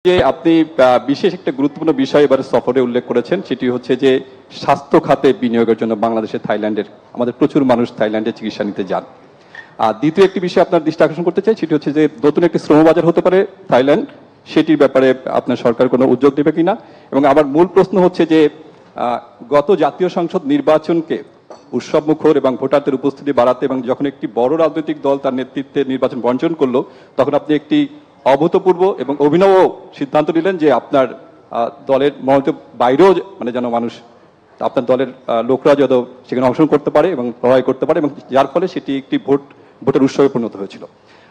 যে আপনি বিশেষ একটা গুরুত্বপূর্ণ বিষয় এবার সফরে উল্লেখ করেছেন, সেটি হচ্ছে যে স্বাস্থ্য খাতে বিনিয়োগের জন্য বাংলাদেশে আমাদের প্রচুর মানুষ থাইল্যান্ডে চিকিৎসা নিতে যান। আর দ্বিতীয় একটি বিষয় আপনার দৃষ্টি আকর্ষণ করতে চাই, সেটি হচ্ছে যে নতুন একটি শ্রম বাজার হতে পারে থাইল্যান্ড, সেটির ব্যাপারে আপনার সরকার কোনো উদ্যোগ নেবে কিনা। এবং আমার মূল প্রশ্ন হচ্ছে যে গত জাতীয় সংসদ নির্বাচনকে উৎসবমুখর এবং ভোটারদের উপস্থিতি বাড়াতে এবং যখন একটি বড় রাজনৈতিক দল তার নেতৃত্বে নির্বাচন বর্জন করলো, তখন আপনি একটি অভূতপূর্ব এবং অভিনব সিদ্ধান্ত নিলেন যে আপনার দলের মনোনীত বাইরেও মানে যেন মানুষ আপনার দলের লোকরা যত সেখানে অংশগ্রহণ করতে পারে এবং প্রভাব করতে পারে, এবং যার ফলে সেটি একটি ভোটের উৎসবে পরিণত হয়েছিল।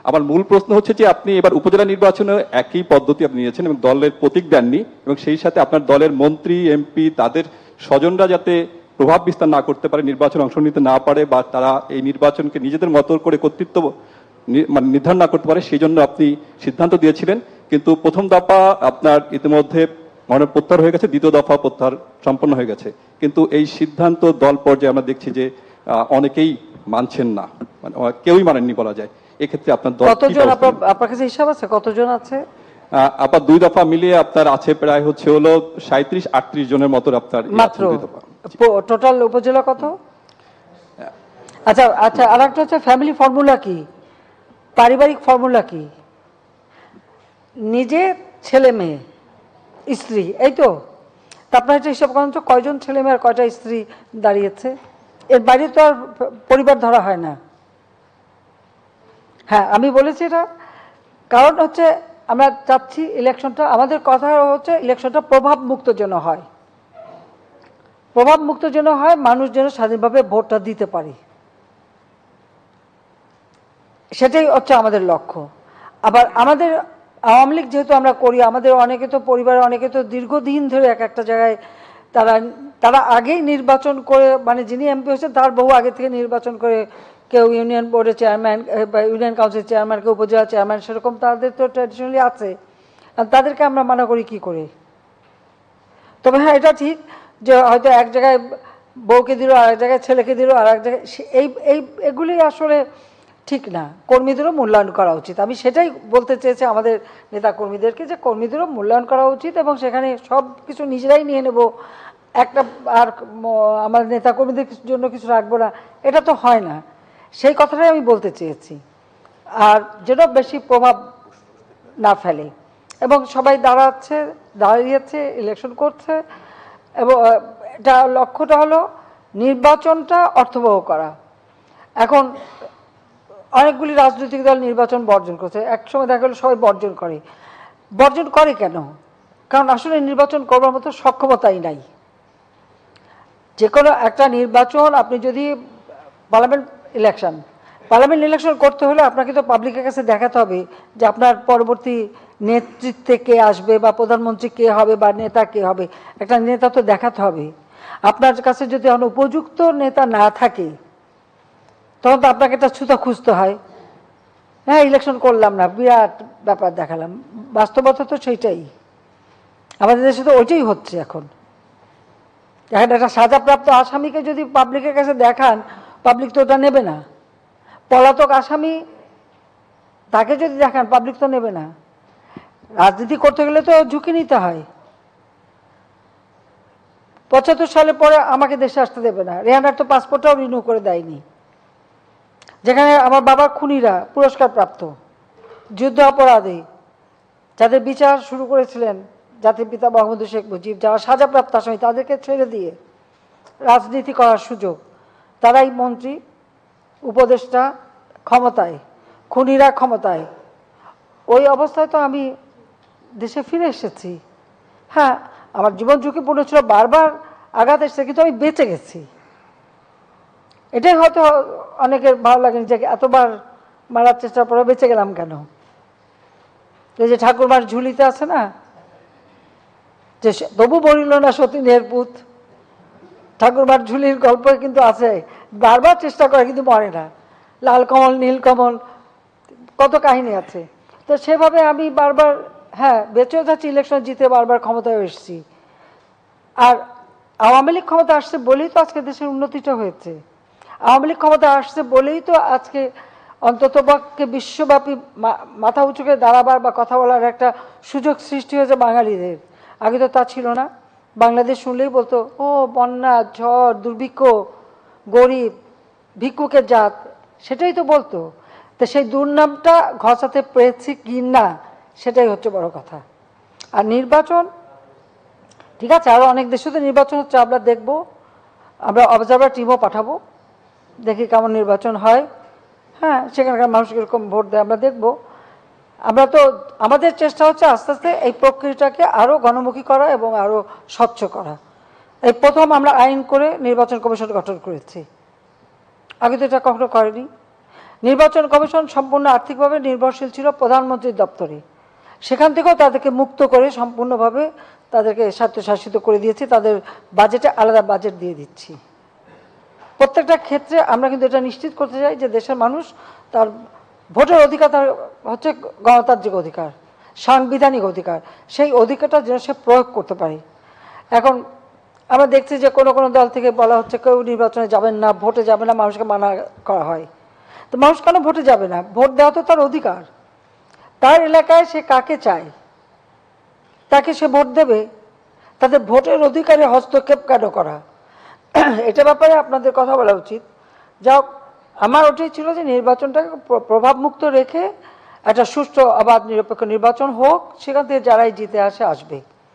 আমার মূল প্রশ্ন হচ্ছে যে আপনি এবার উপজেলা নির্বাচনে একই পদ্ধতি আপনি নিয়েছেন এবং দলের প্রতীক দেননি, এবং সেই সাথে আপনার দলের মন্ত্রী এমপি তাদের স্বজনরা যাতে প্রভাব বিস্তার না করতে পারে, নির্বাচনে অংশ নিতে না পারে, বা তারা এই নির্বাচনকে নিজেদের মতো করে কর্তৃত্ব মানে নির্ধারণ না করতে পারে, সেই জন্য আপনি সিদ্ধান্ত দিয়েছিলেন। কিন্তু প্রথম দফা আপনার ইতিমধ্যে প্রত্যাহার হয়ে গেছে, দ্বিতীয় দফা প্রত্যাহার সম্পন্ন হয়ে গেছে, কিন্তু এই সিদ্ধান্ত দল পর্যায়ে আমরা দেখছি যে অনেকেই মানছেন না, মানে কেউই মানেননি বলা যায়। এক্ষেত্রে আপনার দল কতজন, আপনার কাছে হিসাব আছে কতজন আছে? আপনার দুই দফা মিলিয়ে আপনার আছে প্রায় হচ্ছে হলো 37-38 জনের মতো আপনার মাত্র। টোটাল উপজেলা কত? আচ্ছা আচ্ছা, আর একটা হচ্ছে ফ্যামিলি ফর্মুলা কি, পারিবারিক ফর্মুলা কি? নিজে, ছেলে মেয়ে, স্ত্রী, এই তো। আপনার একটা হিসাব করেন তো কয়জন ছেলে মেয়ে আর কয়টা স্ত্রী দাঁড়িয়েছে? এর বাইরে তো আর পরিবার ধরা হয় না। হ্যাঁ, আমি বলেছি এটা কারণ হচ্ছে আমরা চাচ্ছি ইলেকশনটা, আমাদের কথা হচ্ছে ইলেকশনটা প্রভাব মুক্ত যেন হয়, প্রভাব মুক্ত যেন হয়, মানুষ যেন স্বাধীনভাবে ভোটটা দিতে পারে, সেটাই হচ্ছে আমাদের লক্ষ্য। আবার আমাদের আওয়ামী লীগ যেহেতু আমরা করি, আমাদের অনেকে তো পরিবারের অনেকে তো দীর্ঘদিন ধরে এক একটা জায়গায় তারা আগেই নির্বাচন করে, মানে যিনি এমপি হয়েছেন তার বহু আগে থেকে নির্বাচন করে, কেউ ইউনিয়ন বোর্ডের চেয়ারম্যান বা ইউনিয়ন কাউন্সিল চেয়ারম্যান, কেউ উপজেলা চেয়ারম্যান, সেরকম তাদের তো ট্র্যাডিশনালি আছে। তাদেরকে আমরা মানা করি কি করে? তবে হ্যাঁ, এটা ঠিক যে হয়তো এক জায়গায় বউকে দিল, আর এক জায়গায় ছেলেকে দিল, আর এক জায়গায় এগুলি আসলে ঠিক না। কর্মীদেরও মূল্যায়ন করা উচিত। আমি সেটাই বলতে চেয়েছি আমাদের নেতা কর্মীদেরকে, যে কর্মীদেরও মূল্যায়ন করা উচিত এবং সেখানে সব কিছু নিজেরাই নিয়ে নেব, একটা আর আমাদের নেতা কর্মীদের জন্য কিছু রাখবো না, এটা তো হয় না। সেই কথাটাই আমি বলতে চেয়েছি। আর যেন বেশি প্রভাব না ফেলে, এবং সবাই দাঁড়িয়েছে, ইলেকশন করছে, এবং এটা লক্ষ্যটা হলো নির্বাচনটা অর্থবহ করা। এখন অনেকগুলি রাজনৈতিক দল নির্বাচন বর্জন করছে, একসময় দেখা গেল সবাই বর্জন করে কেন? কারণ আসলে নির্বাচন করবার মতো সক্ষমতাই নাই। যে কোনো একটা নির্বাচন, আপনি যদি পার্লামেন্ট ইলেকশন করতে হলে আপনাকে তো পাবলিকের কাছে দেখাতে হবে যে আপনার পরবর্তী নেতৃত্বে কে আসবে, বা প্রধানমন্ত্রী কে হবে, বা নেতা কে হবে, একটা নেতা তো দেখাতে হবে। আপনার কাছে যদি উপযুক্ত নেতা না থাকে, তখন তো আপনাকে একটা ছুতা খুঁজতে হয়। হ্যাঁ, ইলেকশন করলাম না, বিরাট ব্যাপার দেখালাম, বাস্তবতা তো সেইটাই। আমাদের দেশে তো ওইটাই হচ্ছে এখন। একটা সাজাপ্রাপ্ত আসামিকে যদি পাবলিকের কাছে দেখান, পাবলিক তো ওটা নেবে না। পলাতক আসামি তাকে যদি দেখান, পাবলিক তো নেবে না। রাজনীতি করতে গেলে তো ঝুঁকি নিতে হয়। 75 সালের পরে আমাকে দেশে আসতে দেবে না, রেহানার তো পাসপোর্টটাও রিনিউ করে দেয়নি। যেখানে আমার বাবার খুনিরা পুরস্কার প্রাপ্ত, যুদ্ধ অপরাধী, যাদের বিচার শুরু করেছিলেন জাতির পিতা বঙ্গবন্ধু শেখ মুজিব, যারা সাজাপ্রাপ্ত আসামি, তাদেরকে ছেড়ে দিয়ে রাজনীতি করার সুযোগ, তারাই মন্ত্রী, উপদেষ্টা ক্ষমতায়, খুনিরা ক্ষমতায়। ওই অবস্থায় তো আমি দেশে ফিরে এসেছি। হ্যাঁ, আমার জীবন ঝুঁকিপূর্ণ ছিল, বারবার আঘাত এসেছে, কিন্তু আমি বেঁচে গেছি। এটাই হয়তো অনেকের ভালো লাগেনি যে এতবার মারার চেষ্টার পরে বেঁচে গেলাম কেন। এই যে ঠাকুরমার ঝুলিতে আছে না, যে তবু বলিল না সতীনের পুত, ঠাকুরমার ঝুলির গল্প কিন্তু আছে, বারবার চেষ্টা করে কিন্তু মরে না। লাল কমল, নীল কমল, কত কাহিনী আছে। তো সেভাবে আমি বারবার, হ্যাঁ, বেঁচেও যাচ্ছি, ইলেকশন জিতে বারবার ক্ষমতায় এসেছি। আর আওয়ামী লীগ ক্ষমতা আসছে বলেই তো আজকে দেশের উন্নতিটা হয়েছে। আওয়ামী লীগ ক্ষমতা আসছে বলেই তো আজকে অন্ততপক্ষে বিশ্বব্যাপী মাথা উঁচু করে দাঁড়াবার বা কথা বলার একটা সুযোগ সৃষ্টি হয়েছে বাঙালিদের। আগে তো তা ছিল না। বাংলাদেশ শুনলেই বলতো, ও বন্যা, ঝড়, দুর্ভিক্ষ, গরিব, ভিক্ষুকের জাত, সেটাই তো বলতো। তো সেই দুর্নামটা ঘষাতে পেরেছি কি না, সেটাই হচ্ছে বড় কথা। আর নির্বাচন, ঠিক আছে, আরও অনেক দেশে তো নির্বাচন হচ্ছে, আমরা দেখব, আমরা অবজারভার টিমও পাঠাবো, দেখি কেমন নির্বাচন হয়। হ্যাঁ, সেখানকার মানুষ কীরকম ভোট দেয় আমরা দেখব। আমরা তো, আমাদের চেষ্টা হচ্ছে আস্তে আস্তে এই প্রক্রিয়াটাকে আরও গণমুখী করা এবং আরও স্বচ্ছ করা। এই প্রথম আমরা আইন করে নির্বাচন কমিশন গঠন করেছি, আগে তো এটা কখনো করেনি। নির্বাচন কমিশন সম্পূর্ণ আর্থিকভাবে নির্ভরশীল ছিল প্রধানমন্ত্রীর দপ্তরে, সেখান থেকেও তাদেরকে মুক্ত করে সম্পূর্ণভাবে তাদেরকে স্বায়ত্তশাসিত করে দিয়েছি, তাদের বাজেটে আলাদা বাজেট দিয়ে দিচ্ছি। প্রত্যেকটা ক্ষেত্রে আমরা কিন্তু এটা নিশ্চিত করতে চাই যে দেশের মানুষ তার ভোটের অধিকার, তার হচ্ছে গণতান্ত্রিক অধিকার, সাংবিধানিক অধিকার, সেই অধিকারটা যেন সে প্রয়োগ করতে পারে। এখন আমরা দেখছি যে কোনো কোনো দল থেকে বলা হচ্ছে কেউ নির্বাচনে যাবেন না, ভোটে যাবে না, মানুষকে মানা করা হয়। তো মানুষ কেন ভোটে যাবে না? ভোট দেওয়া তো তার অধিকার। তার এলাকায় সে কাকে চায় তাকে সে ভোট দেবে। তাদের ভোটের অধিকারে হস্তক্ষেপ কেন করা? এটা ব্যাপারে আপনাদের কথা বলা উচিত। যাও, আমার ওটাই ছিল যে নির্বাচনটাকে প্রভাবমুক্ত রেখে একটা সুষ্ঠু অবাধ নিরপেক্ষ নির্বাচন হোক, সেখান থেকে যারাই জিতে আসে আসবে।